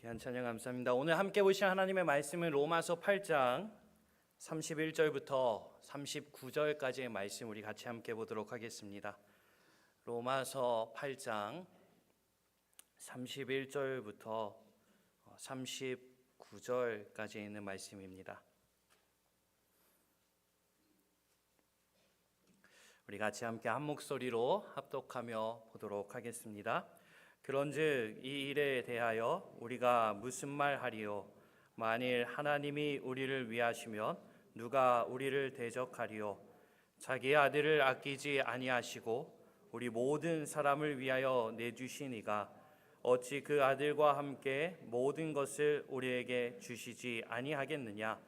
귀한 찬양 감사합니다. 오늘 함께 보실 하나님의 말씀은 로마서 8장 31절부터 39절까지의 말씀 우리 같이 함께 보도록 하겠습니다. 로마서 8장 31절부터 39절까지 있는 말씀입니다. 우리 같이 함께 한 목소리로 합독하며 보도록 하겠습니다. 그런즉 이 일에 대하여 우리가 무슨 말하리요? 만일 하나님이 우리를 위하시면 누가 우리를 대적하리요? 자기의 아들을 아끼지 아니하시고 우리 모든 사람을 위하여 내주신 이가 어찌 그 아들과 함께 모든 것을 우리에게 주시지 아니하겠느냐?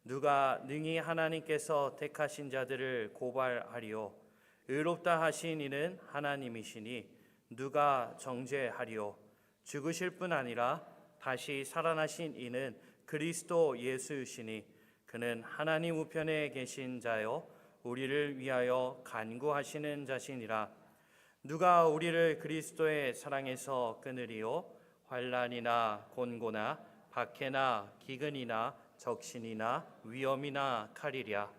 누가 능히 하나님께서 택하신 자들을 고발하리요? 의롭다 하신 이는 하나님이시니 누가 정죄하리요? 죽으실 뿐 아니라 다시 살아나신 이는 그리스도 예수이시니 그는 하나님 우편에 계신 자요 우리를 위하여 간구하시는 자시니라. 누가 우리를 그리스도의 사랑에서 끊으리요? 환난이나 곤고나 박해나 기근이나 적신이나 위험이나 칼이랴.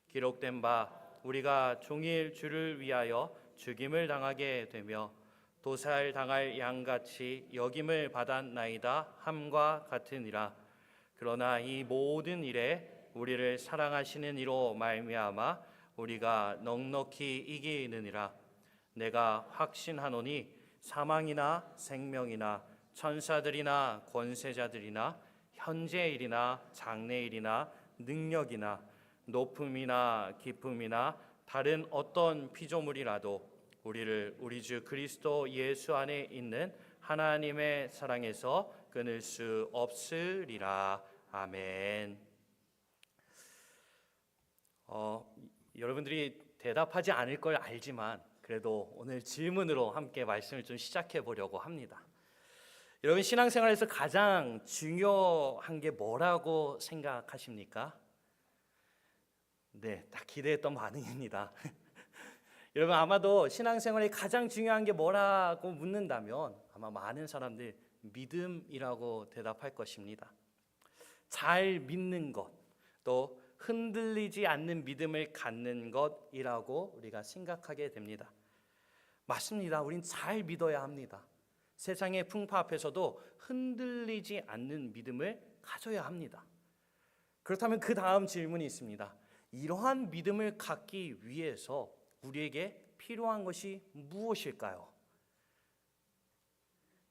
기록된 바 우리가 종일 주를 위하여 죽임을 당하게 되며 도살 당할 양같이 여김을 받았나이다 함과 같으니라. 그러나 이 모든 일에 우리를 사랑하시는 이로 말미암아 우리가 넉넉히 이기느니라. 내가 확신하노니 사망이나 생명이나 천사들이나 권세자들이나 현재일이나 장래일이나 능력이나 높음이나 깊음이나 다른 어떤 피조물이라도 우리를 우리 주 그리스도 예수 안에 있는 하나님의 사랑에서 끊을 수 없으리라. 아멘. 여러분들이 대답하지 않을 걸 알지만 그래도 오늘 질문으로 함께 말씀을 좀 시작해 보려고 합니다. 여러분, 신앙생활에서 가장 중요한 게 뭐라고 생각하십니까? 네, 딱 기대했던 반응입니다. 여러분, 아마도 신앙생활에 가장 중요한 게 뭐라고 묻는다면 아마 많은 사람들 믿음이라고 대답할 것입니다. 잘 믿는 것, 또 흔들리지 않는 믿음을 갖는 것이라고 우리가 생각하게 됩니다. 맞습니다. 우린 잘 믿어야 합니다. 세상의 풍파 앞에서도 흔들리지 않는 믿음을 가져야 합니다. 그렇다면 그 다음 질문이 있습니다. 이러한 믿음을 갖기 위해서 우리에게 필요한 것이 무엇일까요?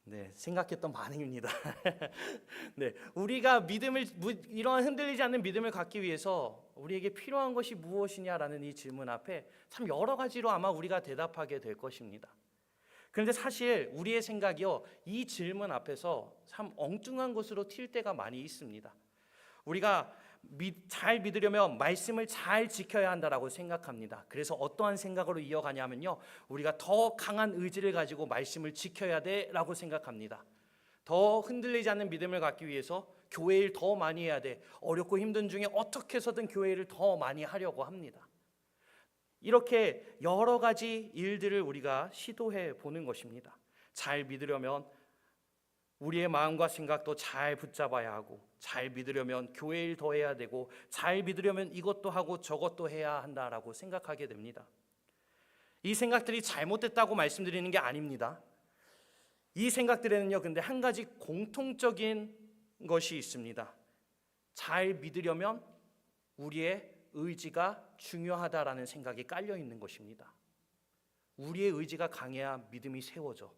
네, 생각했던 반응입니다. 네, 우리가 이러한 흔들리지 않는 믿음을 갖기 위해서 우리에게 필요한 것이 무엇이냐라는 이 질문 앞에 참 여러 가지로 아마 우리가 대답하게 될 것입니다. 그런데 사실 우리의 생각이요, 이 질문 앞에서 참 엉뚱한 것으로 튈 때가 많이 있습니다. 우리가 잘 믿으려면 말씀을 잘 지켜야 한다라고 생각합니다. 그래서 어떠한 생각으로 이어가냐면요, 우리가 더 강한 의지를 가지고 말씀을 지켜야 돼라고 생각합니다. 더 흔들리지 않는 믿음을 갖기 위해서 교회 일 더 많이 해야 돼. 어렵고 힘든 중에 어떻게 해서든 교회 일을 더 많이 하려고 합니다. 이렇게 여러 가지 일들을 우리가 시도해 보는 것입니다. 잘 믿으려면 우리의 마음과 생각도 잘 붙잡아야 하고, 잘 믿으려면 교회 일 더 해야 되고, 잘 믿으려면 이것도 하고 저것도 해야 한다라고 생각하게 됩니다. 이 생각들이 잘못됐다고 말씀드리는 게 아닙니다. 이 생각들에는요, 근데 한 가지 공통적인 것이 있습니다. 잘 믿으려면 우리의 의지가 중요하다라는 생각이 깔려 있는 것입니다. 우리의 의지가 강해야 믿음이 세워져.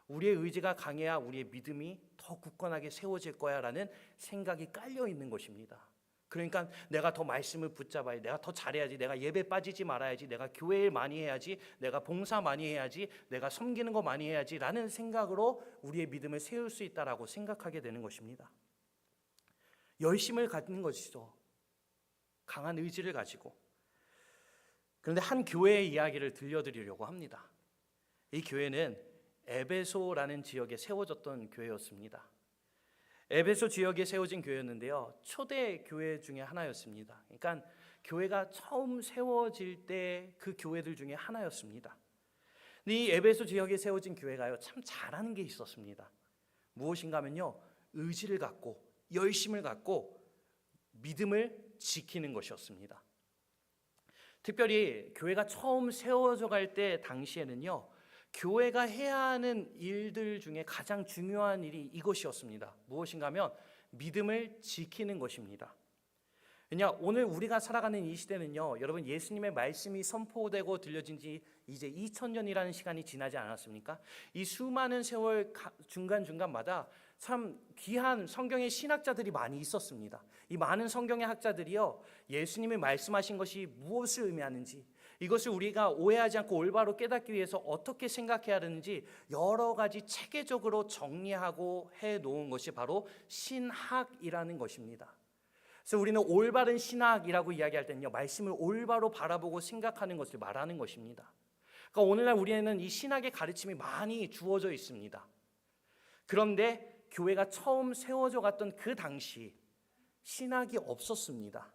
우리의 의지가 강해야 우리의 믿음이 더 굳건하게 세워질 거야 라는 생각이 깔려 있는 것입니다. 그러니까 내가 더 말씀을 붙잡아야 지, 내가 더 잘해야지, 내가 예배 빠지지 말아야지, 내가 교회 일 많이 해야지, 내가 봉사 많이 해야지, 내가 섬기는 거 많이 해야지 라는 생각으로 우리의 믿음을 세울 수 있다라고 생각하게 되는 것입니다. 열심을 갖는 것이죠. 강한 의지를 가지고. 그런데 한 교회의 이야기를 들려드리려고 합니다. 이 교회는 에베소라는 지역에 세워졌던 교회였습니다. 에베소 지역에 세워진 교회였는데요, 초대 교회 중에 하나였습니다. 그러니까 교회가 처음 세워질 때 그 교회들 중에 하나였습니다. 근데 이 에베소 지역에 세워진 교회가요, 참 잘하는 게 있었습니다. 무엇인가 하면요, 의지를 갖고 열심을 갖고 믿음을 지키는 것이었습니다. 특별히 교회가 처음 세워져 갈 때 당시에는요, 교회가 해야 하는 일들 중에 가장 중요한 일이 이것이었습니다. 무엇인가 하면 믿음을 지키는 것입니다. 왜냐, 오늘 우리가 살아가는 이 시대는요, 여러분, 예수님의 말씀이 선포되고 들려진 지 이제 2000년이라는 시간이 지나지 않았습니까? 이 수많은 세월 중간중간마다 참 귀한 성경의 신학자들이 많이 있었습니다. 이 많은 성경의 학자들이요, 예수님이 말씀하신 것이 무엇을 의미하는지, 이것을 우리가 오해하지 않고 올바로 깨닫기 위해서 어떻게 생각해야 하는지 여러 가지 체계적으로 정리하고 해놓은 것이 바로 신학이라는 것입니다. 그래서 우리는 올바른 신학이라고 이야기할 때는요, 말씀을 올바로 바라보고 생각하는 것을 말하는 것입니다. 그러니까 오늘날 우리에는 이 신학의 가르침이 많이 주어져 있습니다. 그런데 교회가 처음 세워져 갔던 그 당시 신학이 없었습니다.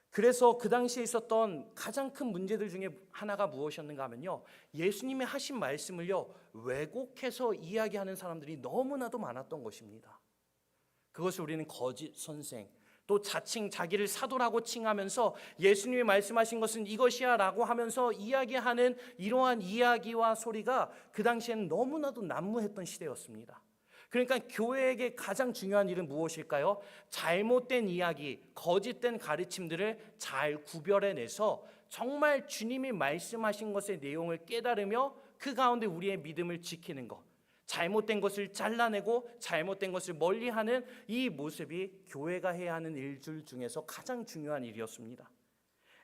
그래서 그 당시에 있었던 가장 큰 문제들 중에 하나가 무엇이었는가 하면요, 예수님이 하신 말씀을요 왜곡해서 이야기하는 사람들이 너무나도 많았던 것입니다. 그것을 우리는 거짓 선생, 또 자칭 자기를 사도라고 칭하면서 예수님이 말씀하신 것은 이것이야 라고 하면서 이야기하는 이러한 이야기와 소리가 그 당시에는 너무나도 난무했던 시대였습니다. 그러니까 교회에게 가장 중요한 일은 무엇일까요? 잘못된 이야기, 거짓된 가르침들을 잘 구별해내서 정말 주님이 말씀하신 것의 내용을 깨달으며 그 가운데 우리의 믿음을 지키는 것, 잘못된 것을 잘라내고 잘못된 것을 멀리하는 이 모습이 교회가 해야 하는 일들 중에서 가장 중요한 일이었습니다.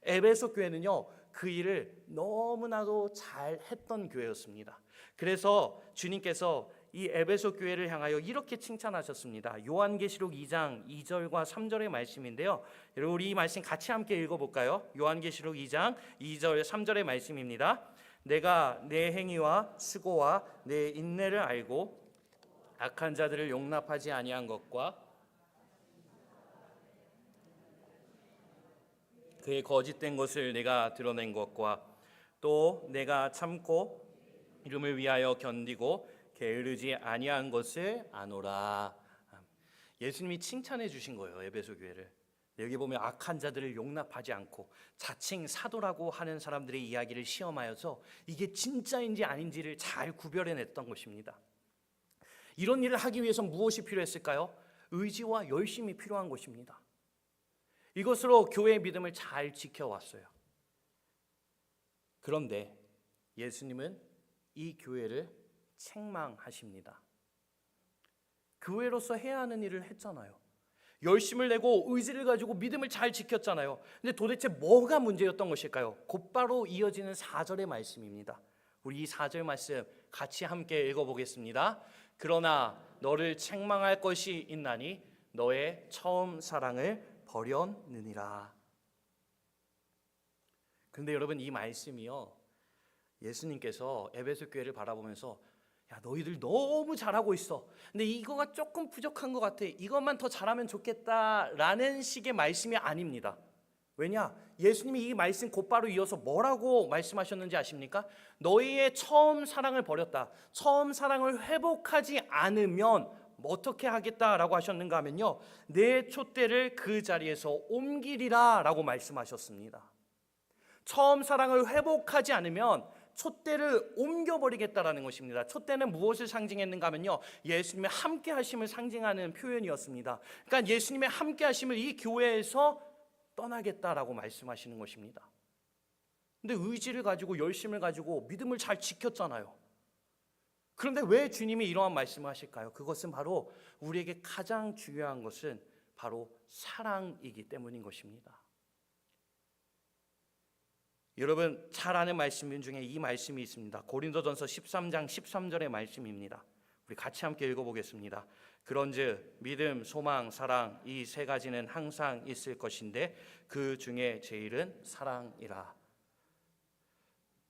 에베소 교회는요, 그 일을 너무나도 잘했던 교회였습니다. 그래서 주님께서 이 에베소 교회를 향하여 이렇게 칭찬하셨습니다. 요한계시록 2장 2절과 3절의 말씀인데요, 여러분 우리 이 말씀 같이 함께 읽어볼까요? 요한계시록 2장 2절 3절의 말씀입니다. 내가 내 행위와 수고와 내 인내를 알고 악한 자들을 용납하지 아니한 것과 그의 거짓된 것을 내가 드러낸 것과 또 내가 참고 이름을 위하여 견디고 게으르지 아니한 것을 아노라. 예수님이 칭찬해 주신 거예요, 에베소 교회를. 여기 보면 악한 자들을 용납하지 않고 자칭 사도라고 하는 사람들의 이야기를 시험하여서 이게 진짜인지 아닌지를 잘 구별해냈던 것입니다. 이런 일을 하기 위해서 무엇이 필요했을까요? 의지와 열심이 필요한 것입니다. 이것으로 교회의 믿음을 잘 지켜왔어요. 그런데 예수님은 이 교회를 책망하십니다. 교회로서 해야 하는 일을 했잖아요. 열심을 내고 의지를 가지고 믿음을 잘 지켰잖아요. 근데 도대체 뭐가 문제였던 것일까요? 곧바로 이어지는 4절의 말씀입니다. 우리 이 4절 말씀 같이 함께 읽어보겠습니다. 그러나 너를 책망할 것이 있나니 너의 처음 사랑을 버렸느니라. 그런데 여러분, 이 말씀이요, 예수님께서 에베소 교회를 바라보면서 야, 너희들 너무 잘하고 있어. 근데 이거가 조금 부족한 것 같아. 이것만 더 잘하면 좋겠다라는 식의 말씀이 아닙니다. 왜냐? 예수님이 이 말씀 곧바로 이어서 뭐라고 말씀하셨는지 아십니까? 너희의 처음 사랑을 버렸다. 처음 사랑을 회복하지 않으면 어떻게 하겠다라고 하셨는가 하면요, 내 촛대를 그 자리에서 옮기리라 라고 말씀하셨습니다. 처음 사랑을 회복하지 않으면 촛대를 옮겨버리겠다라는 것입니다. 촛대는 무엇을 상징했는가 하면요, 예수님의 함께 하심을 상징하는 표현이었습니다. 그러니까 예수님의 함께 하심을 이 교회에서 떠나겠다라고 말씀하시는 것입니다. 근데 의지를 가지고 열심을 가지고 믿음을 잘 지켰잖아요. 그런데 왜 주님이 이러한 말씀을 하실까요? 그것은 바로 우리에게 가장 중요한 것은 바로 사랑이기 때문인 것입니다. 여러분 잘 아는 말씀 중에 이 말씀이 있습니다. 고린도전서 13장 13절의 말씀입니다. 우리 같이 함께 읽어보겠습니다. 그런즉 믿음, 소망, 사랑 이 세 가지는 항상 있을 것인데 그 중에 제일은 사랑이라.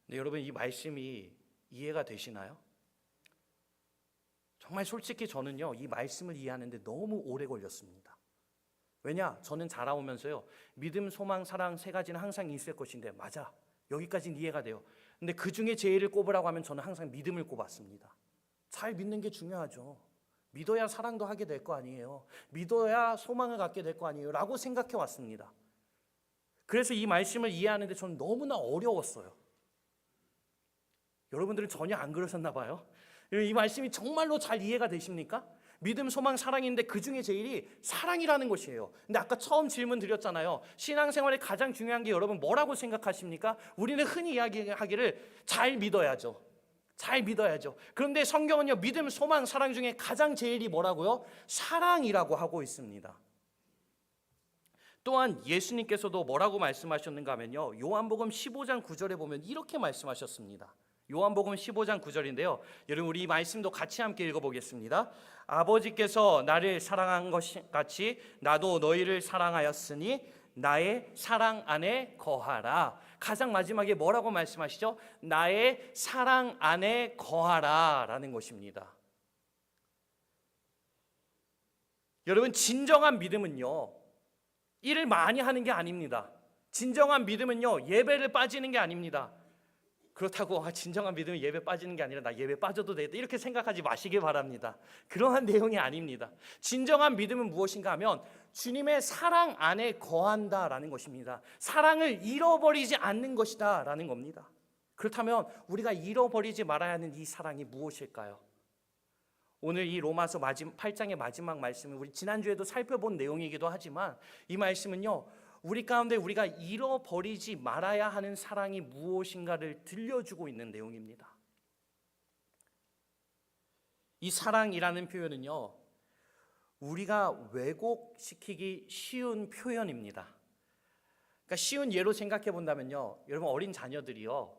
네, 여러분 이 말씀이 이해가 되시나요? 정말 솔직히 저는요, 이 말씀을 이해하는데 너무 오래 걸렸습니다. 왜냐? 저는 자라오면서요, 믿음, 소망, 사랑 세 가지는 항상 있을 것인데, 맞아, 여기까지는 이해가 돼요. 근데 그 중에 제일을 꼽으라고 하면 저는 항상 믿음을 꼽았습니다. 잘 믿는 게 중요하죠. 믿어야 사랑도 하게 될 거 아니에요. 믿어야 소망을 갖게 될 거 아니에요. 라고 생각해 왔습니다. 그래서 이 말씀을 이해하는데 저는 너무나 어려웠어요. 여러분들은 전혀 안 그러셨나 봐요. 이 말씀이 정말로 잘 이해가 되십니까? 믿음, 소망, 사랑인데 그 중에 제일이 사랑이라는 것이에요. 근데 아까 처음 질문 드렸잖아요. 신앙생활에 가장 중요한 게 여러분 뭐라고 생각하십니까? 우리는 흔히 이야기하기를 잘 믿어야죠. 잘 믿어야죠. 그런데 성경은요, 믿음, 소망, 사랑 중에 가장 제일이 뭐라고요? 사랑이라고 하고 있습니다. 또한 예수님께서도 뭐라고 말씀하셨는가 하면요, 요한복음 15장 9절에 보면 이렇게 말씀하셨습니다. 요한복음 15장 9절인데요. 여러분 우리 이 말씀도 같이 함께 읽어보겠습니다. 아버지께서 나를 사랑한 것 같이 나도 너희를 사랑하였으니 나의 사랑 안에 거하라. 가장 마지막에 뭐라고 말씀하시죠? 나의 사랑 안에 거하라 라는 것입니다. 여러분 진정한 믿음은요, 일을 많이 하는 게 아닙니다. 진정한 믿음은요, 예배를 빠지는 게 아닙니다. 그렇다고 진정한 믿음은 예배 빠지는 게 아니라 나 예배 빠져도 되겠다 이렇게 생각하지 마시기 바랍니다. 그러한 내용이 아닙니다. 진정한 믿음은 무엇인가 하면 주님의 사랑 안에 거한다라는 것입니다. 사랑을 잃어버리지 않는 것이다 라는 겁니다. 그렇다면 우리가 잃어버리지 말아야 하는 이 사랑이 무엇일까요? 오늘 이 로마서 8장의 마지막 말씀은 우리 지난주에도 살펴본 내용이기도 하지만 이 말씀은요, 우리 가운데 우리가 잃어버리지 말아야 하는 사랑이 무엇인가를 들려주고 있는 내용입니다. 이 사랑이라는 표현은요, 우리가 왜곡시키기 쉬운 표현입니다. 그러니까 쉬운 예로 생각해 본다면요, 여러분 어린 자녀들이요,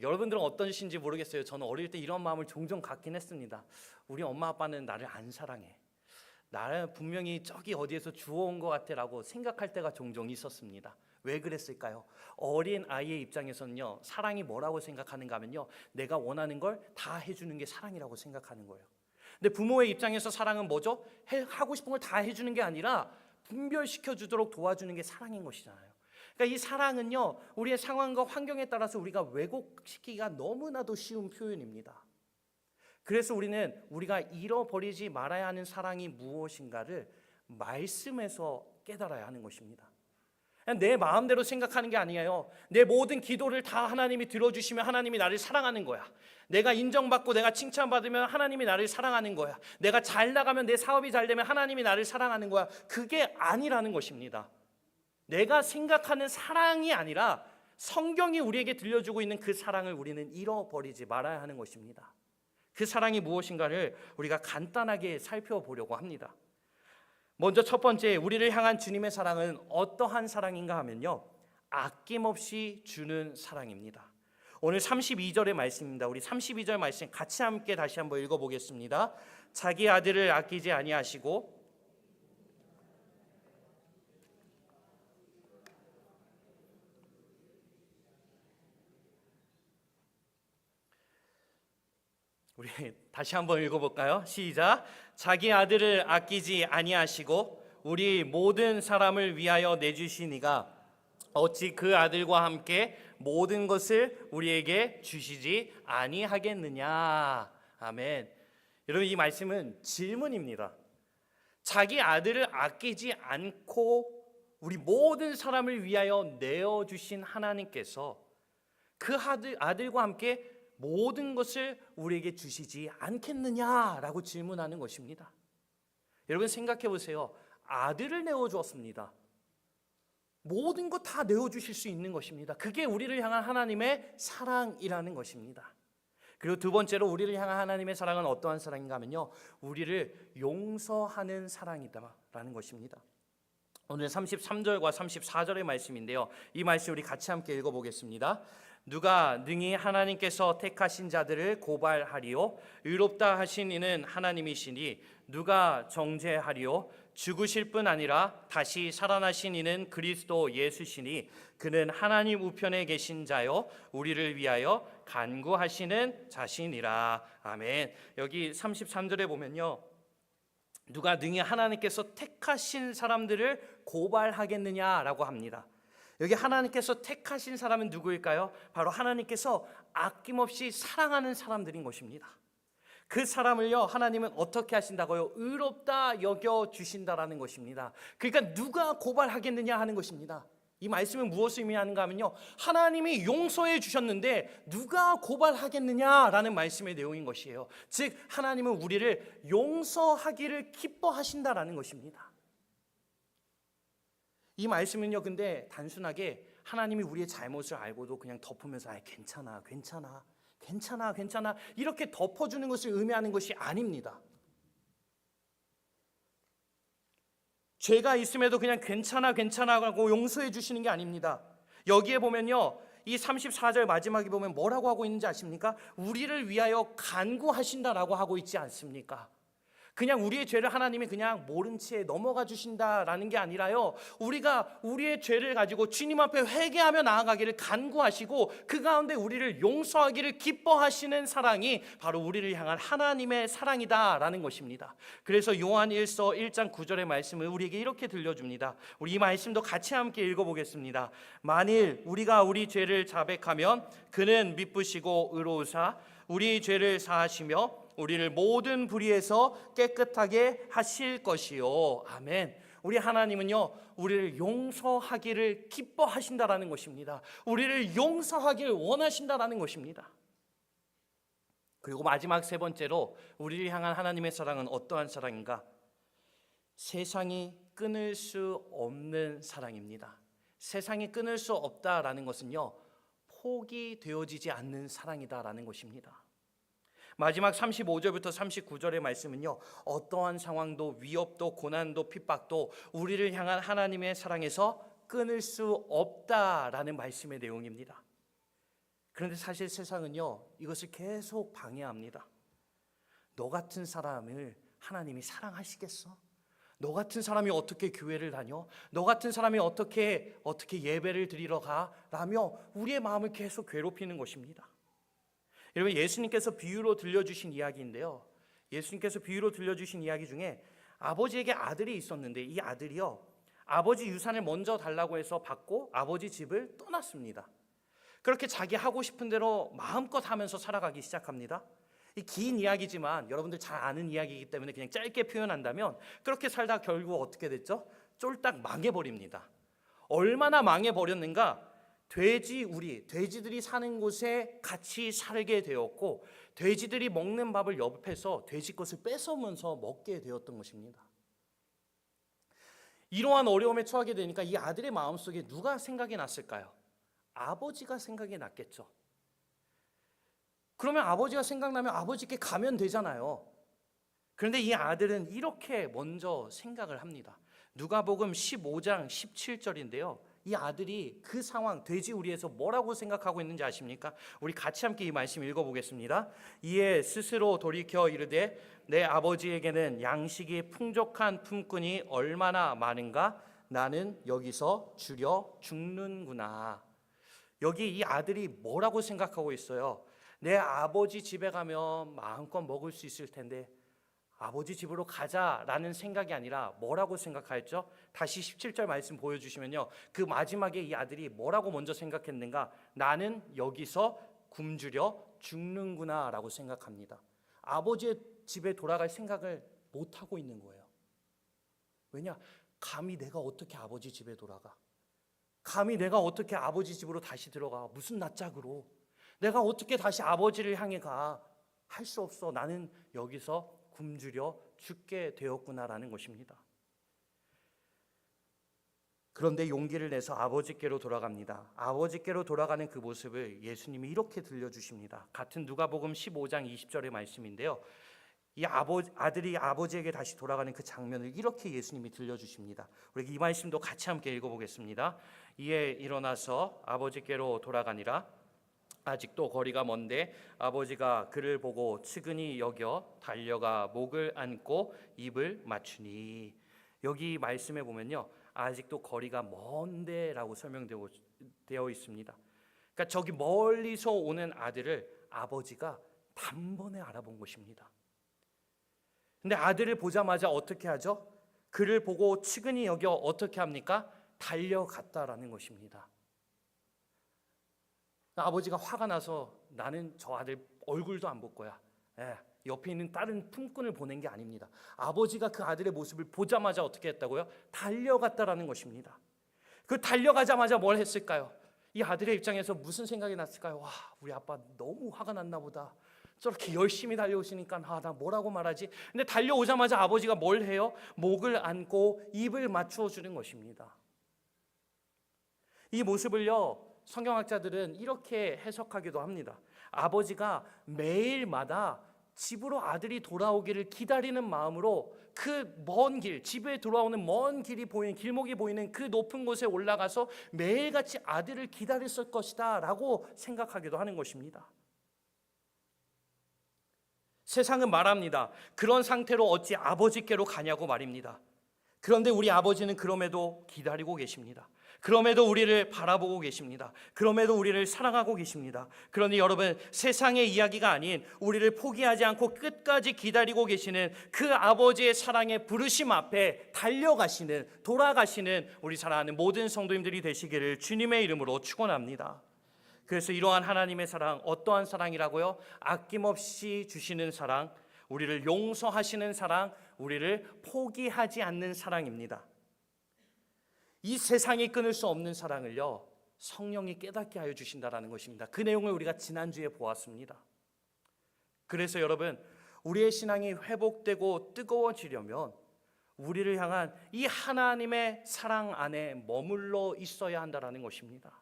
여러분들은 어떠신지 모르겠어요. 저는 어릴 때 이런 마음을 종종 갖긴 했습니다. 우리 엄마 아빠는 나를 안 사랑해. 나는 분명히 저기 어디에서 주워온 것 같아라고 생각할 때가 종종 있었습니다. 왜 그랬을까요? 어린 아이의 입장에서는요, 사랑이 뭐라고 생각하는가 하면요, 내가 원하는 걸 다 해주는 게 사랑이라고 생각하는 거예요. 근데 부모의 입장에서 사랑은 뭐죠? 하고 싶은 걸 다 해주는 게 아니라 분별시켜 주도록 도와주는 게 사랑인 것이잖아요. 그러니까 이 사랑은요, 우리의 상황과 환경에 따라서 우리가 왜곡시키기가 너무나도 쉬운 표현입니다. 그래서 우리는 우리가 잃어버리지 말아야 하는 사랑이 무엇인가를 말씀에서 깨달아야 하는 것입니다. 내 마음대로 생각하는 게 아니에요. 내 모든 기도를 다 하나님이 들어주시면 하나님이 나를 사랑하는 거야. 내가 인정받고 내가 칭찬받으면 하나님이 나를 사랑하는 거야. 내가 잘 나가면 내 사업이 잘 되면 하나님이 나를 사랑하는 거야. 그게 아니라는 것입니다. 내가 생각하는 사랑이 아니라 성경이 우리에게 들려주고 있는 그 사랑을 우리는 잃어버리지 말아야 하는 것입니다. 그 사랑이 무엇인가를 우리가 간단하게 살펴보려고 합니다. 먼저 첫 번째, 우리를 향한 주님의 사랑은 어떠한 사랑인가 하면요, 아낌없이 주는 사랑입니다. 오늘 32절의 말씀입니다. 우리 32절 말씀 같이 함께 다시 한번 읽어보겠습니다. 자기 아들을 아끼지 아니하시고 우리 다시 한번 읽어볼까요? 시작. 자기 아들을 아끼지 아니하시고 우리 모든 사람을 위하여 내주시니가 어찌 그 아들과 함께 모든 것을 우리에게 주시지 아니하겠느냐. 아멘. 여러분 이 말씀은 질문입니다. 자기 아들을 아끼지 않고 우리 모든 사람을 위하여 내어주신 하나님께서 그 아들과 함께 모든 것을 우리에게 주시지 않겠느냐라고 질문하는 것입니다. 여러분 생각해 보세요. 아들을 내어주었습니다. 모든 것 다 내어주실 수 있는 것입니다. 그게 우리를 향한 하나님의 사랑이라는 것입니다. 그리고 두 번째로 우리를 향한 하나님의 사랑은 어떠한 사랑인가 하면요, 우리를 용서하는 사랑이다라는 것입니다. 오늘 33절과 34절의 말씀인데요, 이 말씀 우리 같이 함께 읽어보겠습니다. 누가 능히 하나님께서 택하신 자들을 고발하리요 의롭다 하신 이는 하나님이시니 누가 정죄하리요 죽으실 뿐 아니라 다시 살아나신 이는 그리스도 예수시니 그는 하나님 우편에 계신 자요 우리를 위하여 간구하시는 자신이라. 아멘. 여기 33절에 보면요, 누가 능히 하나님께서 택하신 사람들을 고발하겠느냐라고 합니다. 여기 하나님께서 택하신 사람은 누구일까요? 바로 하나님께서 아낌없이 사랑하는 사람들인 것입니다. 그 사람을요 하나님은 어떻게 하신다고요? 의롭다 여겨 주신다라는 것입니다. 그러니까 누가 고발하겠느냐 하는 것입니다. 이 말씀은 무엇을 의미하는가 하면요, 하나님이 용서해 주셨는데 누가 고발하겠느냐라는 말씀의 내용인 것이에요. 즉 하나님은 우리를 용서하기를 기뻐하신다라는 것입니다. 이 말씀은요 근데 단순하게 하나님이 우리의 잘못을 알고도 그냥 덮으면서 괜찮아 이렇게 덮어주는 것을 의미하는 것이 아닙니다. 죄가 있음에도 그냥 괜찮아 하고 용서해 주시는 게 아닙니다. 여기에 보면요, 이 34절 마지막에 보면 뭐라고 하고 있는지 아십니까? 우리를 위하여 간구하신다라고 하고 있지 않습니까? 그냥 우리의 죄를 하나님이 그냥 모른 채 넘어가 주신다라는 게 아니라요, 우리가 우리의 죄를 가지고 주님 앞에 회개하며 나아가기를 간구하시고 그 가운데 우리를 용서하기를 기뻐하시는 사랑이 바로 우리를 향한 하나님의 사랑이다라는 것입니다. 그래서 요한 1서 1장 9절의 말씀을 우리에게 이렇게 들려줍니다. 우리 이 말씀도 같이 함께 읽어보겠습니다. 만일 우리가 우리 죄를 자백하면 그는 미쁘시고 의로우사 우리 죄를 사하시며 우리를 모든 불의에서 깨끗하게 하실 것이요. 아멘. 우리 하나님은요 우리를 용서하기를 기뻐하신다라는 것입니다. 우리를 용서하기를 원하신다라는 것입니다. 그리고 마지막 세 번째로 우리를 향한 하나님의 사랑은 어떠한 사랑인가? 세상이 끊을 수 없는 사랑입니다. 세상이 끊을 수 없다라는 것은요 포기되어지지 않는 사랑이다라는 것입니다. 마지막 35절부터 39절의 말씀은요, 어떠한 상황도 위협도 고난도 핍박도 우리를 향한 하나님의 사랑에서 끊을 수 없다라는 말씀의 내용입니다. 그런데 사실 세상은요 이것을 계속 방해합니다. 너 같은 사람을 하나님이 사랑하시겠어? 너 같은 사람이 어떻게 교회를 다녀? 너 같은 사람이 어떻게 예배를 드리러 가? 라며 우리의 마음을 계속 괴롭히는 것입니다. 여러분, 예수님께서 비유로 들려주신 이야기인데요, 예수님께서 비유로 들려주신 이야기 중에 아버지에게 아들이 있었는데 이 아들이요 아버지 유산을 먼저 달라고 해서 받고 아버지 집을 떠났습니다. 그렇게 자기 하고 싶은 대로 마음껏 하면서 살아가기 시작합니다. 이 긴 이야기지만 여러분들 잘 아는 이야기이기 때문에 그냥 짧게 표현한다면 그렇게 살다 결국 어떻게 됐죠? 쫄딱 망해버립니다. 얼마나 망해버렸는가? 돼지들이 사는 곳에 같이 살게 되었고 돼지들이 먹는 밥을 옆에서 돼지 것을 뺏어오면서 먹게 되었던 것입니다. 이러한 어려움에 처하게 되니까 이 아들의 마음속에 누가 생각이 났을까요? 아버지가 생각이 났겠죠. 그러면 아버지가 생각나면 아버지께 가면 되잖아요. 그런데 이 아들은 이렇게 먼저 생각을 합니다. 누가복음 15장 17절인데요. 이 아들이 그 상황 돼지우리에서 뭐라고 생각하고 있는지 아십니까? 우리 같이 함께 이 말씀 읽어보겠습니다. 이에 스스로 돌이켜 이르되 내 아버지에게는 양식이 풍족한 품꾼이 얼마나 많은가? 나는 여기서 줄여 죽는구나. 여기 이 아들이 뭐라고 생각하고 있어요? 내 아버지 집에 가면 마음껏 먹을 수 있을 텐데 아버지 집으로 가자라는 생각이 아니라 뭐라고 생각하였죠? 다시 17절 말씀 보여주시면요, 그 마지막에 이 아들이 뭐라고 먼저 생각했는가? 나는 여기서 굶주려 죽는구나 라고 생각합니다. 아버지의 집에 돌아갈 생각을 못하고 있는 거예요. 왜냐? 감히 내가 어떻게 아버지 집에 돌아가? 감히 내가 어떻게 아버지 집으로 다시 들어가? 무슨 낯짝으로? 내가 어떻게 다시 아버지를 향해 가? 할 수 없어. 나는 여기서 굶주려 죽게 되었구나라는 것입니다. 그런데 용기를 내서 아버지께로 돌아갑니다. 아버지께로 돌아가는 그 모습을 예수님이 이렇게 들려주십니다. 같은 누가복음 15장 20절의 말씀인데요, 이 아들이 아버지에게 다시 돌아가는 그 장면을 이렇게 예수님이 들려주십니다. 우리 이 말씀도 같이 함께 읽어보겠습니다. 이에 일어나서 아버지께로 돌아가니라. 아직도 거리가 먼데 아버지가 그를 보고 측은히 여겨 달려가 목을 안고 입을 맞추니. 여기 말씀에 보면요, 아직도 거리가 먼데라고 설명되어 있습니다. 그러니까 저기 멀리서 오는 아들을 아버지가 단번에 알아본 것입니다. 근데 아들을 보자마자 어떻게 하죠? 그를 보고 측은히 여겨 어떻게 합니까? 달려갔다라는 것입니다. 아버지가 화가 나서 나는 저 아들 얼굴도 안 볼 거야. 옆에 있는 다른 품꾼을 보낸 게 아닙니다. 아버지가 그 아들의 모습을 보자마자 어떻게 했다고요? 달려갔다라는 것입니다. 그 달려가자마자 뭘 했을까요? 이 아들의 입장에서 무슨 생각이 났을까요? 와, 우리 아빠 너무 화가 났나 보다. 저렇게 열심히 달려오시니까 나 뭐라고 말하지? 근데 달려오자마자 아버지가 뭘 해요? 목을 안고 입을 맞추어 주는 것입니다. 이 모습을요, 성경학자들은 이렇게 해석하기도 합니다. 아버지가 매일마다 집으로 아들이 돌아오기를 기다리는 마음으로 그 먼 길, 집에 돌아오는 먼 길이 보이는, 길목이 보이는 그 높은 곳에 올라가서 매일같이 아들을 기다렸을 것이다 라고 생각하기도 하는 것입니다. 세상은 말합니다. 그런 상태로 어찌 아버지께로 가냐고 말입니다. 그런데 우리 아버지는 그럼에도 기다리고 계십니다. 그럼에도 우리를 바라보고 계십니다. 그럼에도 우리를 사랑하고 계십니다. 그러니 여러분, 세상의 이야기가 아닌 우리를 포기하지 않고 끝까지 기다리고 계시는 그 아버지의 사랑의 부르심 앞에 달려가시는, 돌아가시는 우리 사랑하는 모든 성도님들이 되시기를 주님의 이름으로 축원합니다. 그래서 이러한 하나님의 사랑, 어떠한 사랑이라고요? 아낌없이 주시는 사랑, 우리를 용서하시는 사랑, 우리를 포기하지 않는 사랑입니다. 이 세상이 끊을 수 없는 사랑을요, 성령이 깨닫게 하여 주신다라는 것입니다. 그 내용을 우리가 지난주에 보았습니다. 그래서 여러분, 우리의 신앙이 회복되고 뜨거워지려면 우리를 향한 이 하나님의 사랑 안에 머물러 있어야 한다라는 것입니다.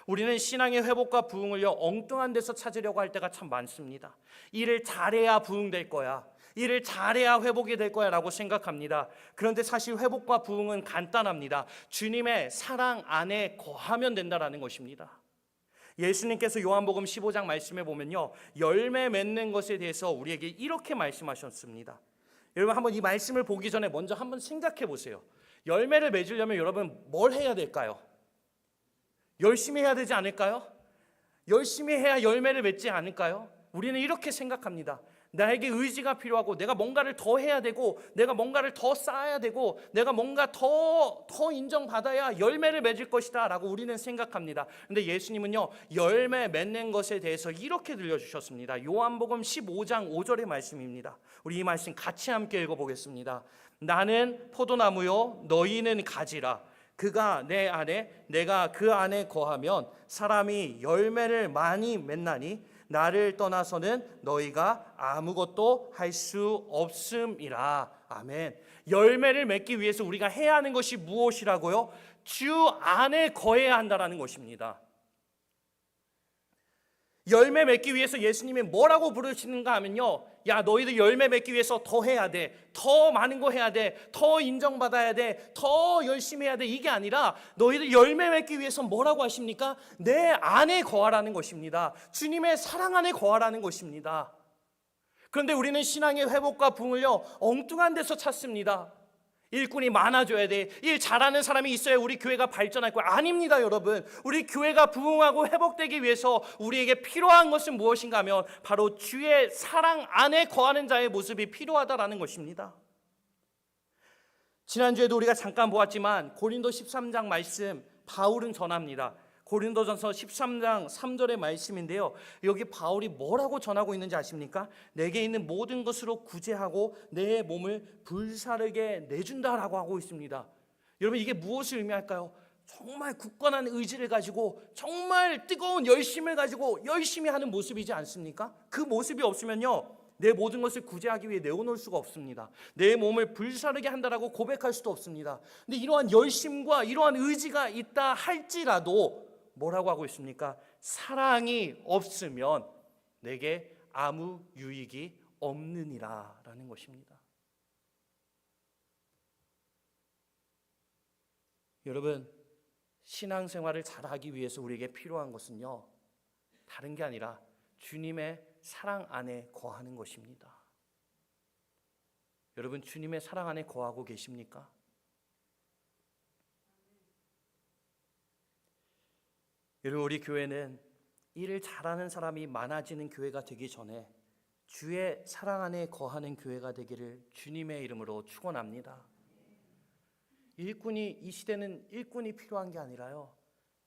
우리는 신앙의 회복과 부흥을요, 엉뚱한 데서 찾으려고 할 때가 참 많습니다. 일을 잘해야 부흥될 거야, 일을 잘해야 회복이 될 거야 라고 생각합니다. 그런데 사실 회복과 부흥은 간단합니다. 주님의 사랑 안에 거하면 된다라는 것입니다. 예수님께서 요한복음 15장 말씀에 보면요, 열매 맺는 것에 대해서 우리에게 이렇게 말씀하셨습니다. 여러분, 한번 이 말씀을 보기 전에 먼저 한번 생각해 보세요. 열매를 맺으려면 여러분 뭘 해야 될까요? 열심히 해야 되지 않을까요? 열심히 해야 열매를 맺지 않을까요? 우리는 이렇게 생각합니다. 나에게 의지가 필요하고, 내가 뭔가를 더 해야 되고, 내가 뭔가를 더 쌓아야 되고, 내가 뭔가 더 인정받아야 열매를 맺을 것이다 라고 우리는 생각합니다. 근데 예수님은요, 열매 맺는 것에 대해서 이렇게 들려주셨습니다. 요한복음 15장 5절의 말씀입니다. 우리 이 말씀 같이 함께 읽어보겠습니다. 나는 포도나무요, 너희는 가지라. 그가 내 안에, 내가 그 안에 거하면 사람이 열매를 많이 맺나니 나를 떠나서는 너희가 아무것도 할 수 없음이라. 아멘. 열매를 맺기 위해서 우리가 해야 하는 것이 무엇이라고요? 주 안에 거해야 한다는 것입니다. 열매 맺기 위해서 예수님이 뭐라고 부르시는가 하면요, 야, 너희들 열매 맺기 위해서 더 해야 돼, 더 많은 거 해야 돼, 더 인정받아야 돼, 더 열심히 해야 돼, 이게 아니라 너희들 열매 맺기 위해서 뭐라고 하십니까? 내 안에 거하라는 것입니다. 주님의 사랑 안에 거하라는 것입니다. 그런데 우리는 신앙의 회복과 부흥을요, 엉뚱한 데서 찾습니다. 일꾼이 많아져야 돼, 일 잘하는 사람이 있어야 우리 교회가 발전할 거야. 아닙니다, 여러분. 우리 교회가 부흥하고 회복되기 위해서 우리에게 필요한 것은 무엇인가 하면 바로 주의 사랑 안에 거하는 자의 모습이 필요하다라는 것입니다. 지난주에도 우리가 잠깐 보았지만 고린도 13장 말씀 바울은 전합니다. 고린도전서 13장 3절의 말씀인데요, 여기 바울이 뭐라고 전하고 있는지 아십니까? 내게 있는 모든 것으로 구제하고 내 몸을 불사르게 내준다라고 하고 있습니다. 여러분, 이게 무엇을 의미할까요? 정말 굳건한 의지를 가지고, 정말 뜨거운 열심을 가지고 열심히 하는 모습이지 않습니까? 그 모습이 없으면요, 내 모든 것을 구제하기 위해 내어놓을 수가 없습니다. 내 몸을 불사르게 한다라고 고백할 수도 없습니다. 근데 이러한 열심과 이러한 의지가 있다 할지라도 뭐라고 하고 있습니까? 사랑이 없으면 내게 아무 유익이 없느니라 라는 것입니다. 여러분, 신앙생활을 잘하기 위해서 우리에게 필요한 것은요, 다른 게 아니라 주님의 사랑 안에 거하는 것입니다. 여러분, 주님의 사랑 안에 거하고 계십니까? 여러분, 우리 교회는 일을 잘하는 사람이 많아지는 교회가 되기 전에 주의 사랑 안에 거하는 교회가 되기를 주님의 이름으로 축원합니다. 이 시대는 일꾼이 필요한 게 아니라요,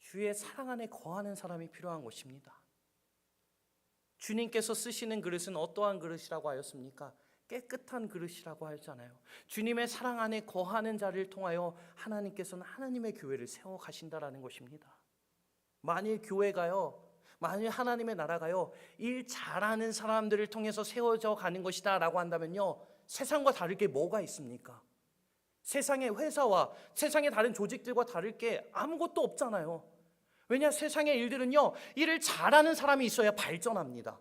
주의 사랑 안에 거하는 사람이 필요한 것입니다. 주님께서 쓰시는 그릇은 어떠한 그릇이라고 하였습니까? 깨끗한 그릇이라고 하였잖아요. 주님의 사랑 안에 거하는 자를 통하여 하나님께서는 하나님의 교회를 세워 가신다라는 것입니다. 만일 교회가요, 만일 하나님의 나라가요, 일 잘하는 사람들을 통해서 세워져 가는 것이다 라고 한다면요, 세상과 다를 게 뭐가 있습니까? 세상의 회사와 세상의 다른 조직들과 다를 게 아무것도 없잖아요. 왜냐, 세상의 일들은요, 일을 잘하는 사람이 있어야 발전합니다.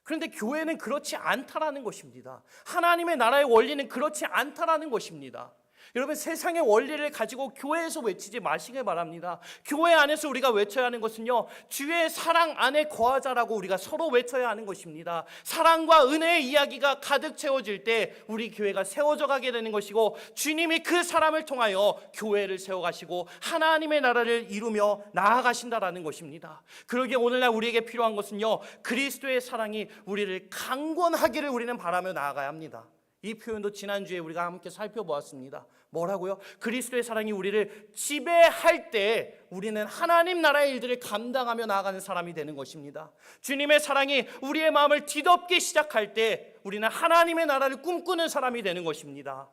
그런데 교회는 그렇지 않다라는 것입니다. 하나님의 나라의 원리는 그렇지 않다라는 것입니다. 여러분, 세상의 원리를 가지고 교회에서 외치지 마시길 바랍니다. 교회 안에서 우리가 외쳐야 하는 것은요, 주의 사랑 안에 거하자라고 우리가 서로 외쳐야 하는 것입니다. 사랑과 은혜의 이야기가 가득 채워질 때 우리 교회가 세워져 가게 되는 것이고, 주님이 그 사람을 통하여 교회를 세워가시고 하나님의 나라를 이루며 나아가신다라는 것입니다. 그러기에 오늘날 우리에게 필요한 것은요, 그리스도의 사랑이 우리를 강권하기를 우리는 바라며 나아가야 합니다. 이 표현도 지난주에 우리가 함께 살펴보았습니다. 뭐라고요? 그리스도의 사랑이 우리를 지배할 때 우리는 하나님 나라의 일들을 감당하며 나아가는 사람이 되는 것입니다. 주님의 사랑이 우리의 마음을 뒤덮기 시작할 때 우리는 하나님의 나라를 꿈꾸는 사람이 되는 것입니다.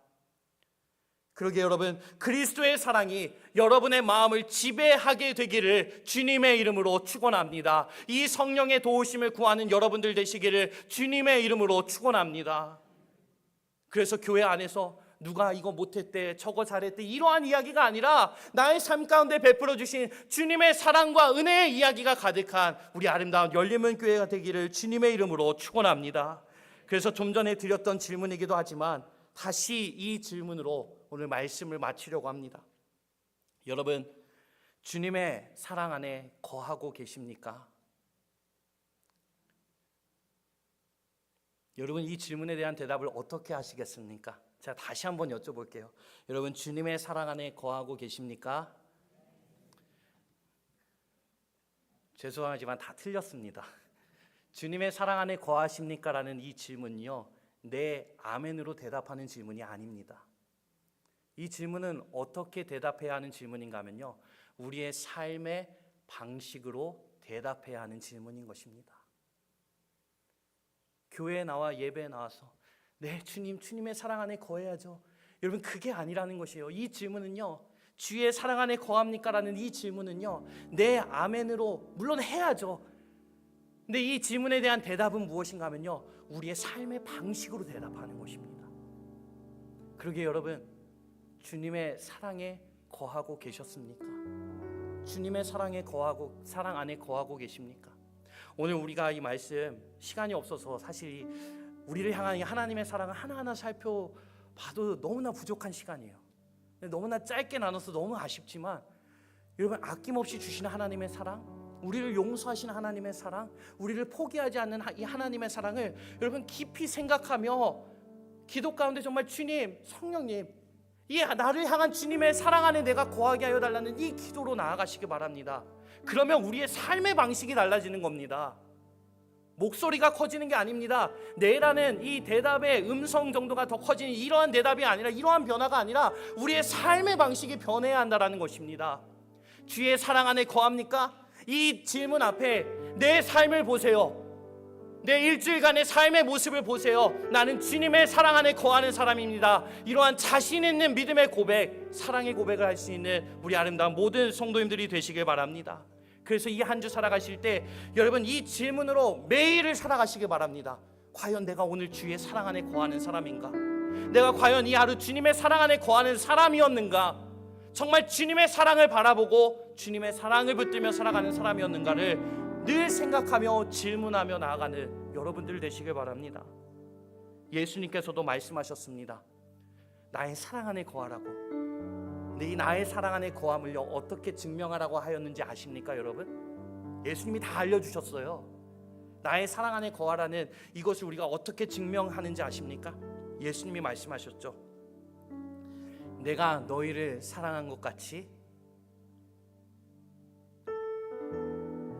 그러기에 여러분, 그리스도의 사랑이 여러분의 마음을 지배하게 되기를 주님의 이름으로 축원합니다. 이 성령의 도우심을 구하는 여러분들 되시기를 주님의 이름으로 축원합니다. 그래서 교회 안에서 누가 이거 못했대, 저거 잘했대, 이러한 이야기가 아니라 나의 삶 가운데 베풀어 주신 주님의 사랑과 은혜의 이야기가 가득한 우리 아름다운 열림은 교회가 되기를 주님의 이름으로 축원합니다. 그래서 좀 전에 드렸던 질문이기도 하지만 다시 이 질문으로 오늘 말씀을 마치려고 합니다. 여러분, 주님의 사랑 안에 거하고 계십니까? 여러분, 이 질문에 대한 대답을 어떻게 하시겠습니까? 제가 다시 한번 여쭤볼게요. 여러분, 주님의 사랑 안에 거하고 계십니까? 죄송하지만 다 틀렸습니다. 주님의 사랑 안에 거하십니까? 라는 이 질문이요, 네, 아멘으로 대답하는 질문이 아닙니다. 이 질문은 어떻게 대답해야 하는 질문인가 하면요, 우리의 삶의 방식으로 대답해야 하는 질문인 것입니다. 교회에 나와 예배에 나와서 네, 주님의 사랑 안에 거해야죠, 여러분, 그게 아니라는 것이에요. 이 질문은요, 주의 사랑 안에 거합니까? 라는 이 질문은요, 네, 아멘으로 물론 해야죠. 근데 이 질문에 대한 대답은 무엇인가 하면요, 우리의 삶의 방식으로 대답하는 것입니다. 그러기에 여러분, 주님의 사랑에 거하고 계셨습니까? 주님의 사랑 안에 거하고 계십니까? 오늘 우리가 이 말씀, 시간이 없어서 사실 우리를 향한 하나님의 사랑을 하나하나 살펴봐도 너무나 부족한 시간이에요. 너무나 짧게 나눠서 너무 아쉽지만, 여러분, 아낌없이 주시는 하나님의 사랑, 우리를 용서하시는 하나님의 사랑, 우리를 포기하지 않는 이 하나님의 사랑을 여러분 깊이 생각하며 기도 가운데 정말 주님, 성령님, 이 나를 향한 주님의 사랑 안에 내가 거하게 하여 달라는 이 기도로 나아가시기 바랍니다. 그러면 우리의 삶의 방식이 달라지는 겁니다. 목소리가 커지는 게 아닙니다. 네라는 이 대답의 음성 정도가 더 커지는 이러한 대답이 아니라, 이러한 변화가 아니라 우리의 삶의 방식이 변해야 한다는 것입니다. 주의 사랑 안에 거합니까? 이 질문 앞에 내 삶을 보세요. 내 일주일간의 삶의 모습을 보세요. 나는 주님의 사랑 안에 거하는 사람입니다. 이러한 자신 있는 믿음의 고백, 사랑의 고백을 할 수 있는 우리 아름다운 모든 성도님들이 되시길 바랍니다. 그래서 이 한 주 살아가실 때 여러분, 이 질문으로 매일을 살아가시길 바랍니다. 과연 내가 오늘 주의 사랑 안에 거하는 사람인가? 내가 과연 이 하루 주님의 사랑 안에 거하는 사람이었는가? 정말 주님의 사랑을 바라보고 주님의 사랑을 붙들며 살아가는 사람이었는가를 늘 생각하며 질문하며 나아가는 여러분들 되시길 바랍니다. 예수님께서도 말씀하셨습니다. 나의 사랑 안에 거하라고. 근데 이 나의 사랑 안에 거함을요, 어떻게 증명하라고 하였는지 아십니까, 여러분? 예수님이 다 알려주셨어요. 나의 사랑 안에 거하라는 이것을 우리가 어떻게 증명하는지 아십니까? 예수님이 말씀하셨죠. 내가 너희를 사랑한 것 같이.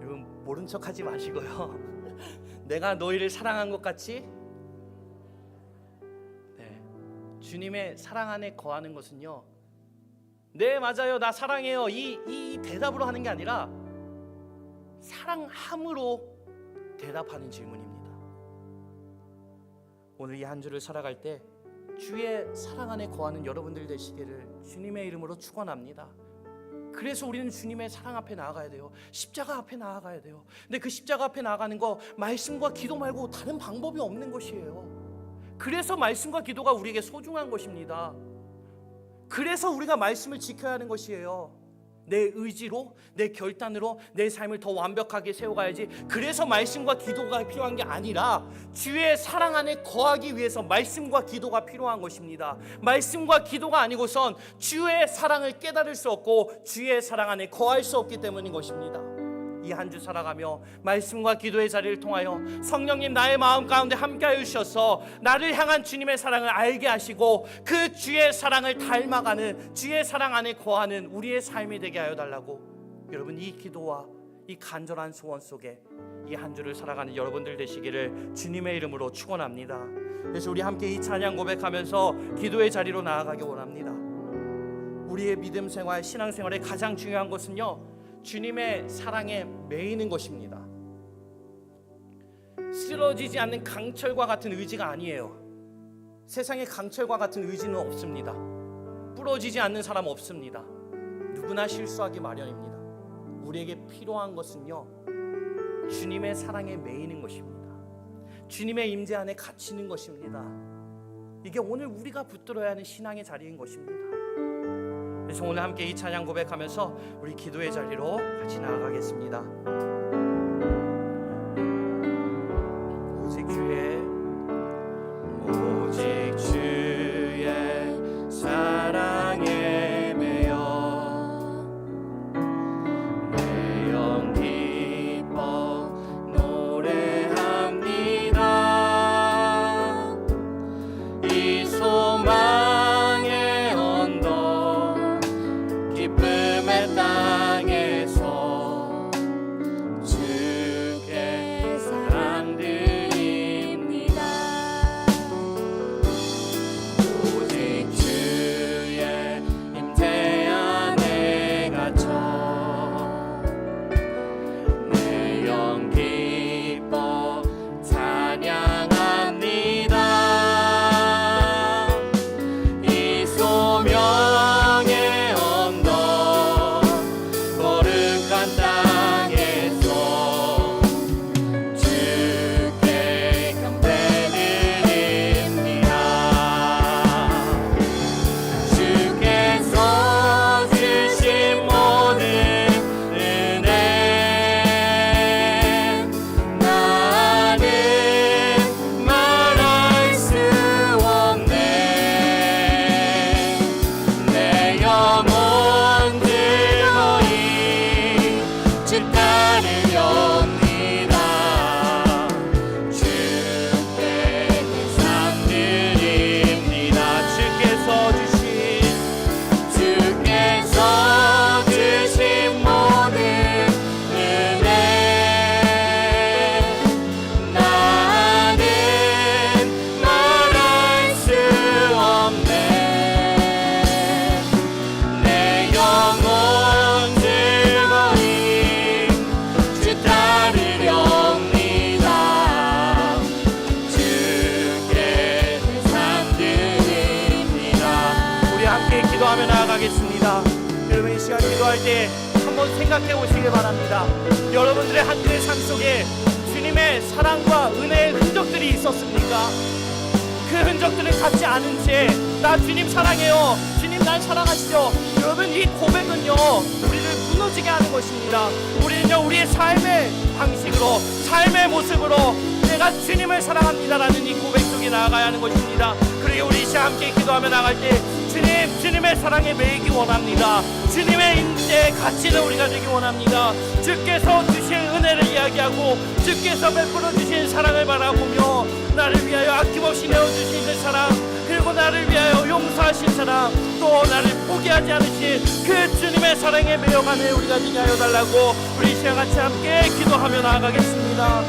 여러분, 모른 척하지 마시고요. 내가 너희를 사랑한 것 같이. 네, 주님의 사랑 안에 거하는 것은요, 네, 맞아요, 나 사랑해요, 이 대답으로 하는 게 아니라 사랑함으로 대답하는 질문입니다. 오늘 이 한 주를 살아갈 때 주의 사랑 안에 거하는 여러분들 되시기를 주님의 이름으로 축원합니다. 그래서 우리는 주님의 사랑 앞에 나아가야 돼요. 십자가 앞에 나아가야 돼요. 근데 그 십자가 앞에 나아가는 거 말씀과 기도 말고 다른 방법이 없는 것이에요. 그래서 말씀과 기도가 우리에게 소중한 것입니다. 그래서 우리가 말씀을 지켜야 하는 것이에요. 내 의지로, 내 결단으로 내 삶을 더 완벽하게 세워가야지. 그래서 말씀과 기도가 필요한 게 아니라 주의 사랑 안에 거하기 위해서 말씀과 기도가 필요한 것입니다. 말씀과 기도가 아니고선 주의 사랑을 깨달을 수 없고 주의 사랑 안에 거할 수 없기 때문인 것입니다. 이 한 주 살아가며 말씀과 기도의 자리를 통하여 성령님 나의 마음 가운데 함께하여 주셔서 나를 향한 주님의 사랑을 알게 하시고 그 주의 사랑을 닮아가는 주의 사랑 안에 거하는 우리의 삶이 되게 하여 달라고, 여러분 이 기도와 이 간절한 소원 속에 이 한 주를 살아가는 여러분들 되시기를 주님의 이름으로 축원합니다. 그래서 우리 함께 이 찬양 고백하면서 기도의 자리로 나아가기 원합니다. 우리의 믿음 생활, 신앙 생활의 가장 중요한 것은요, 주님의 사랑에 매이는 것입니다. 쓰러지지 않는 강철과 같은 의지가 아니에요. 세상에 강철과 같은 의지는 없습니다. 부러지지 않는 사람 없습니다. 누구나 실수하기 마련입니다. 우리에게 필요한 것은요, 주님의 사랑에 매이는 것입니다. 주님의 임재 안에 갇히는 것입니다. 이게 오늘 우리가 붙들어야 하는 신앙의 자리인 것입니다. 그래서 오늘 함께 이 찬양 고백하면서 우리 기도의 자리로 같이 나아가겠습니다. 오직 주의 사랑에 매여 내 영 기뻐 노래합니다. 이 소망의 언덕 기쁨의 땅에서 주께 사랑 드립니다. 오직 주의 임재 안에 갇혀 내 영 기뻐 찬양합니다. 이 소명의 언덕 거룩한 땅에서 주께 경배드립니다. 주께서 주신 모든 은혜 나는 말할 수 없네. 내 영혼 즐거이 주 따르렵니다. 주께 상 드립니다. 주께서 주신 모든 은혜 나는 말할 수 없네. 내 영혼 즐거이 주 따르렵니다. 주께 상 드립니다. 우리 함께 기도하며 나아가겠습니다. 여러분 이 시간 기도할 때 한번 생각해 보시기 바랍니다. 여러분들의 한 주의 삶 속에 주님의 사랑과 은혜의 흔적들이 있었습니까? 그 흔적들을 갖지 않은 채 나 주님 사랑해요, 주님 날 사랑하시죠, 여러분 이 고백은요 우리를 무너지게 하는 것입니다. 우리는요 우리의 삶의 방식으로, 삶의 모습으로 내가 주님을 사랑합니다라는 이 고백 속에 나아가야 하는 것입니다. 그리고 우리 시간 함께 기도하며 나갈 때 주님의 사랑에 매이기 원합니다. 주님의 임재에 갇히는 우리가 되기 원합니다. 주께서 주신 은혜를 이야기하고 주께서 베풀어 주신 사랑을 바라보며 나를 위하여 아낌없이 내어주신 그 사랑, 그리고 나를 위하여 용서하신 사랑, 또 나를 포기하지 않으신 그 주님의 사랑에 매여가는 우리가 되게 하여 달라고 우리 이 시간 같이 함께 기도하며 나아가겠습니다.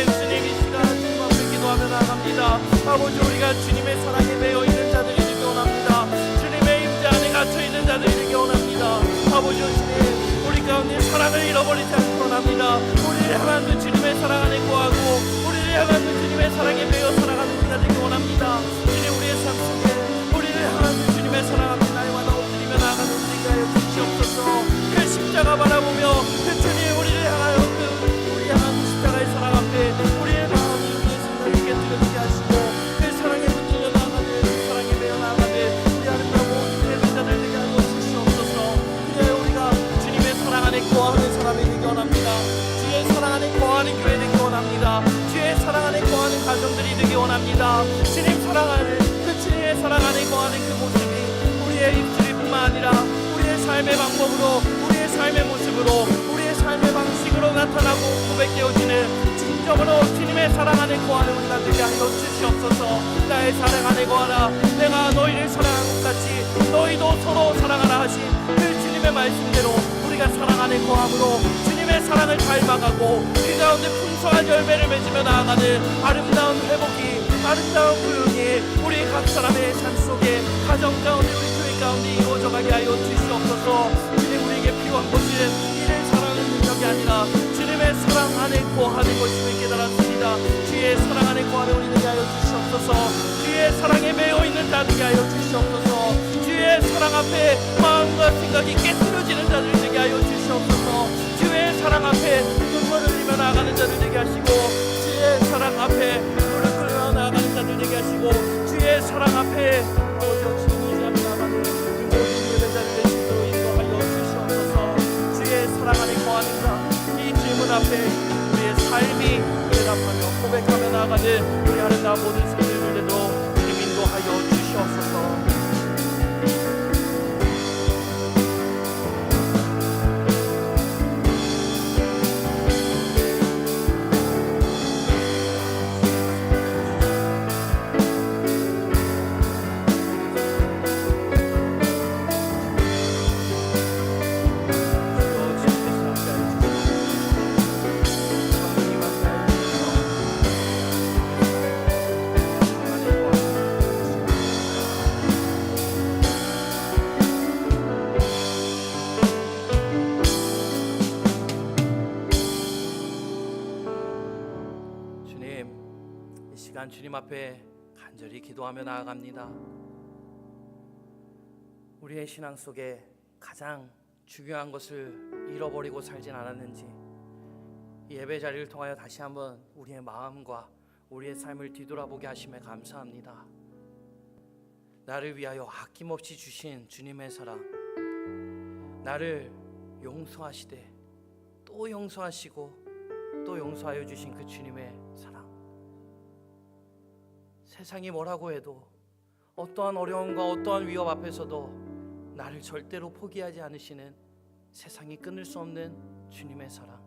주님 이 시간 주님 앞에 기도하며 나아갑니다. 아버지, 우리가 주님의 사랑에 매여 있는 자들이 되기 원합니다. 주님의 임재 안에 갇혀 있는 자들이 되기 원합니다. 아버지, 주님 우리 가운데 사랑을 잃어버리지 않기 원합니다. 우리 우리를 향한 그 주님의 사랑 안에 거하고 우리를 향한 그 주님의 사랑에 매여 살아가는 우리가 되기 원합니다. 주님, 우리의 삶 속에 우리를 향한 그 주님의 사랑 앞에 날마다 엎드리며 나아가는 우리가 하여 주시옵소서. 그 십자가 바라보며 그 주님 우리를 향하여 우리 향한 그 십자가의 사랑 앞에 우리의 마음이 우리의 생각이 깨뜨려지게 하시고 그 사랑에 붙들려 나아가는 그 사랑에 매여 나아가는 우리 아름다운 모든 예배자들 되게 하여 주시옵소서. 그래야 우리가 주님의 사랑 안에 거하는 사람이 되기 원합니다. 주의 사랑 안에 거하는 교회 되기 원합니다. 주의 사랑 안에 거하는 가정들이 되기 원합니다. 주님 사랑 안에 그 주님의 사랑 안에 거하는 그 모습이 우리의 입술뿐만 아니라 우리의 삶의 방법으로 우리의 삶의 모습으로 우리의 삶의 방식으로 나타나고 고백되어지는 진정으로 주님의 사랑 안에 거하는 우리가 되게 하여 주시옵소서. 나의 사랑 안에 거하라. 내가 너희를 사랑한 것 같이 너희도 서로 사랑하라 하신 그 주님의 말씀대로 우리가 사랑 안에 거함으로 주님의 사랑을 닮아가고 그 가운데 풍성한 열매를 맺으며 나아가는 아름다운 회복이 아름다운 부흥이 우리 각 사람의 삶 속에 가정 가운데 우리 교회 가운데 이루어져가게 하여 주시옵소서. 주님, 우리에게 필요한 것은 이를 사랑하는 능력이 아니라 주님의 사랑 안에 거하는 것임을 깨달았습니다. 주의 사랑 안에 거하는 우리 되게 하여 주시옵소서. 주의 사랑에 매여 있는 자 되게 하여 주시옵소서. 주의 사랑 앞에 마음과 생각이 깨트려지는 자들 되게 하여 주시옵소서. 주의 사랑 앞에 눈물을 흘리며 나아가는 자들 되게 하시고 주의 사랑 앞에 무릎 꿇으며 나아가는 자들 되게 하시고 주의 사랑 앞에 주님이 나아가는 그 모든 예배자들 되시도록 인도하여 주시옵소서. 주의 사랑 안에 거하는 자, 이 질문 앞에 우리의 삶이 대답하며 고백하며 나아가는 우리 아름다운 모든 성도들 되도록 주님 인도하여 주시옵소서. 주님 앞에 간절히 기도하며 나아갑니다. 우리의 신앙 속에 가장 중요한 것을 잃어버리고 살진 않았는지 이 예배 자리를 통하여 다시 한번 우리의 마음과 우리의 삶을 뒤돌아보게 하심에 감사합니다. 나를 위하여 아낌없이 주신 주님의 사랑, 나를 용서하시되 또 용서하시고 또 용서하여 주신 그 주님의 사랑, 세상이 뭐라고 해도 어떠한 어려움과 어떠한 위협 앞에서도 나를 절대로 포기하지 않으시는 세상이 끊을 수 없는 주님의 사랑,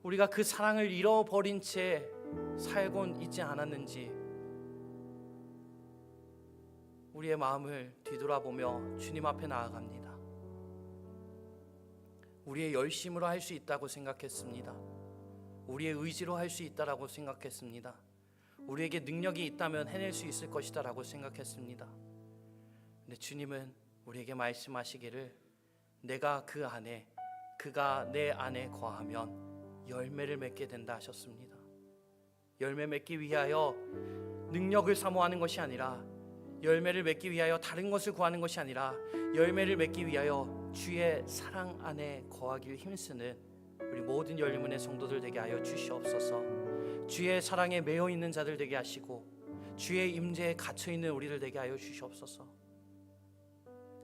우리가 그 사랑을 잃어버린 채 살곤 있지 않았는지 우리의 마음을 뒤돌아보며 주님 앞에 나아갑니다. 우리의 열심으로 할 수 있다고 생각했습니다. 우리의 의지로 할 수 있다라고 생각했습니다. 우리에게 능력이 있다면 해낼 수 있을 것이다 라고 생각했습니다. 근데 주님은 우리에게 말씀하시기를 내가 그 안에, 그가 내 안에 거하면 열매를 맺게 된다 하셨습니다. 열매 맺기 위하여 능력을 사모하는 것이 아니라, 열매를 맺기 위하여 다른 것을 구하는 것이 아니라, 열매를 맺기 위하여 주의 사랑 안에 거하길 힘쓰는 우리 모든 열린문의 성도들 되게 하여 주시옵소서. 주의 사랑에 매여 있는 자들 되게 하시고 주의 임재에 갇혀 있는 우리들 되게 하여 주시옵소서.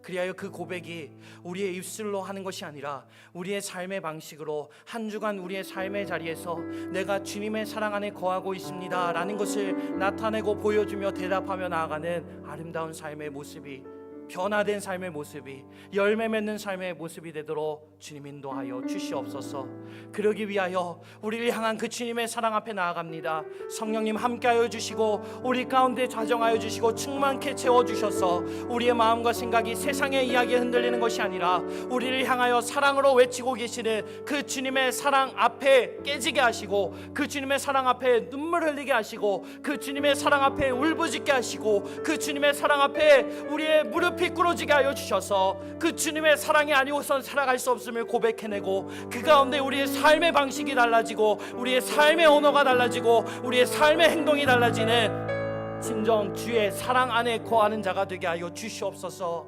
그리하여 그 고백이 우리의 입술로 하는 것이 아니라 우리의 삶의 방식으로 한 주간 우리의 삶의 자리에서 내가 주님의 사랑 안에 거하고 있습니다 라는 것을 나타내고 보여주며 대답하며 나아가는 아름다운 삶의 모습이, 변화된 삶의 모습이, 열매 맺는 삶의 모습이 되도록 주님 인도하여 주시옵소서. 그러기 위하여 우리를 향한 그 주님의 사랑 앞에 나아갑니다. 성령님 함께하여 주시고 우리 가운데 좌정하여 주시고 충만케 채워주셔서 우리의 마음과 생각이 세상의 이야기에 흔들리는 것이 아니라 우리를 향하여 사랑으로 외치고 계시는 그 주님의 사랑 앞에 깨지게 하시고, 그 주님의 사랑 앞에 눈물 흘리게 하시고, 그 주님의 사랑 앞에 울부짖게 하시고, 그 주님의 사랑 앞에 우리의 무릎이 비꾸러지게 하여 주셔서 그 주님의 사랑이 아니고선 살아갈 수 없음을 고백해내고 그 가운데 우리의 삶의 방식이 달라지고 우리의 삶의 언어가 달라지고 우리의 삶의 행동이 달라지는 진정 주의 사랑 안에 거하는 자가 되게 하여 주시옵소서.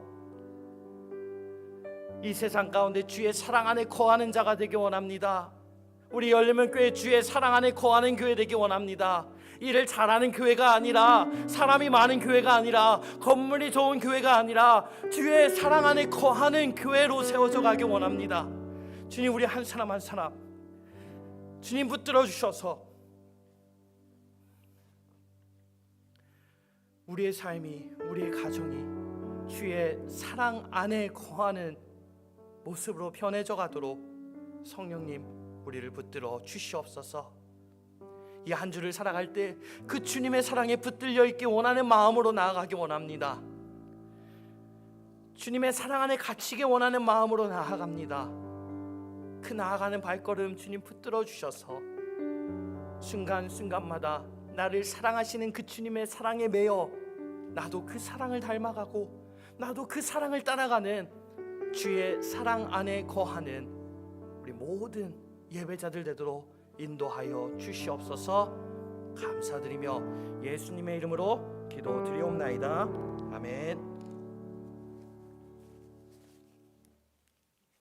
이 세상 가운데 주의 사랑 안에 거하는 자가 되기 원합니다. 우리 열리면 교회 주의 사랑 안에 거하는 교회 되기 원합니다. 일을 잘하는 교회가 아니라, 사람이 많은 교회가 아니라, 건물이 좋은 교회가 아니라 주의 사랑 안에 거하는 교회로 세워져 가기 원합니다. 주님, 우리 한 사람 한 사람 주님 붙들어 주셔서 우리의 삶이, 우리의 가정이 주의 사랑 안에 거하는 모습으로 변해져 가도록 성령님 우리를 붙들어 주시옵소서. 이 한 주를 살아갈 때 그 주님의 사랑에 붙들려 있기 원하는 마음으로 나아가기 원합니다. 주님의 사랑 안에 갇히기 원하는 마음으로 나아갑니다. 그 나아가는 발걸음 주님 붙들어 주셔서 순간순간마다 나를 사랑하시는 그 주님의 사랑에 매여 나도 그 사랑을 닮아가고 나도 그 사랑을 따라가는 주의 사랑 안에 거하는 우리 모든 예배자들 되도록 인도하여 주시옵소서. 감사드리며 예수님의 이름으로 기도드리옵나이다. 아멘.